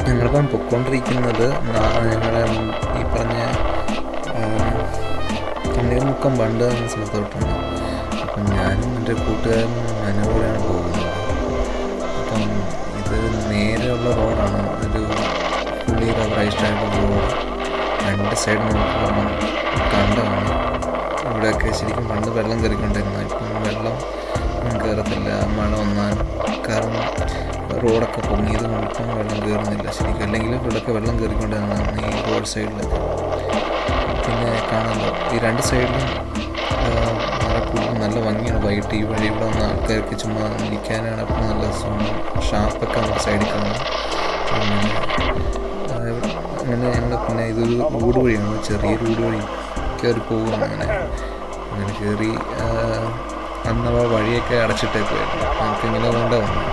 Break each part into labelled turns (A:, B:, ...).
A: ഞങ്ങളിപ്പം പൊയ്ക്കൊണ്ടിരിക്കുന്നത് ഞങ്ങളുടെ ഈ പറഞ്ഞ തണ്ണീർ മുക്കം ബണ്ട് എന്ന സ്ഥലത്തോട്ടാണ്. അപ്പം ഞാനും എൻ്റെ കൂട്ടുകാരനും മനോഹരമാണ് പോകുന്നത്. അപ്പം ഇത് നേരെയുള്ള റോഡാണ്, ഒരു ഫുള്ളി റബ്ബറൈസ്ഡായിട്ടുള്ള റോഡ്. രണ്ട് സൈഡ് നോക്കുമ്പോൾ കണ്ടമാണ്. ഇവിടെയൊക്കെ ശരിക്കും പണ്ട് വെള്ളം കയറിക്കൊണ്ടിരുന്നു. ഇപ്പം വെള്ളം കയറത്തില്ല മഴ വന്നാൽ, കാരണം റോഡൊക്കെ പൊങ്ങിയത് കൊണ്ട് ഇപ്പം വെള്ളം കയറുന്നില്ല ശരിക്കും. അല്ലെങ്കിൽ ഇവിടെയൊക്കെ വെള്ളം കയറിക്കൊണ്ടിരുന്നതാണ് ഈ റോഡ് സൈഡിലൊക്കെ. പിന്നെ കാണാമല്ലോ ഈ രണ്ട് സൈഡിലും നല്ല ഭംഗിയാണ്. വൈകിട്ട് ഈ വഴി ഇവിടെ വന്ന ആൾക്കാർക്ക് ചുമ്മാ ഇരിക്കാനാണ്. അപ്പോൾ നല്ല ഷാപ്പൊക്കെ നമ്മുടെ സൈഡിൽ കാണാം. അങ്ങനെ ഞങ്ങൾ പിന്നെ ഇതൊരു റോഡ് വഴിയാണ്, ചെറിയൊരു റോഡ് വഴി കയറി പോകുകയാണ്. അങ്ങനെ കയറി അന്ന് വഴിയൊക്കെ അടച്ചിട്ടേക്കുമായിരുന്നു. നമുക്കിങ്ങനെ കൊണ്ടേ വന്നു.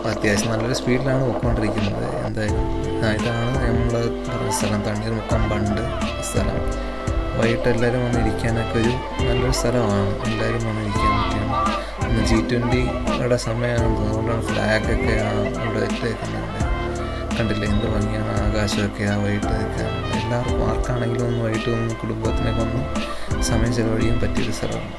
A: അത്യാവശ്യം നല്ലൊരു സ്പീഡിലാണ് പോയിക്കൊണ്ടിരിക്കുന്നത്. എന്തായാലും ഇതാണ് നമ്മൾ പറഞ്ഞ സ്ഥലം, തണ്ണീർ മുക്കം ബണ്ട് സ്ഥലം. വൈകിട്ട് എല്ലാവരും വന്നിരിക്കാനൊക്കെ ഒരു നല്ലൊരു സ്ഥലമാണ്. എല്ലാവരും വന്നിരിക്കാൻ പറ്റിയാണ്. ഇന്ന് G20 സമയമാണ്, അതുകൊണ്ടാണ് ഫ്ലാഗൊക്കെ ഇവിടെ ഇട്ടേക്കുന്നത്. കണ്ടില്ലേ എന്ത് ഭംഗിയാണ്, ആകാശമൊക്കെ വൈകിട്ട് നിൽക്കാൻ. എല്ലാവർക്കും ആർക്കാണെങ്കിലും ഒന്ന് വൈകിട്ട് ഒന്ന് കുടുംബത്തിനൊക്കെ ഒന്ന് സമയം ചെലവഴിക്കാൻ പറ്റിയൊരു സ്ഥലമാണ്.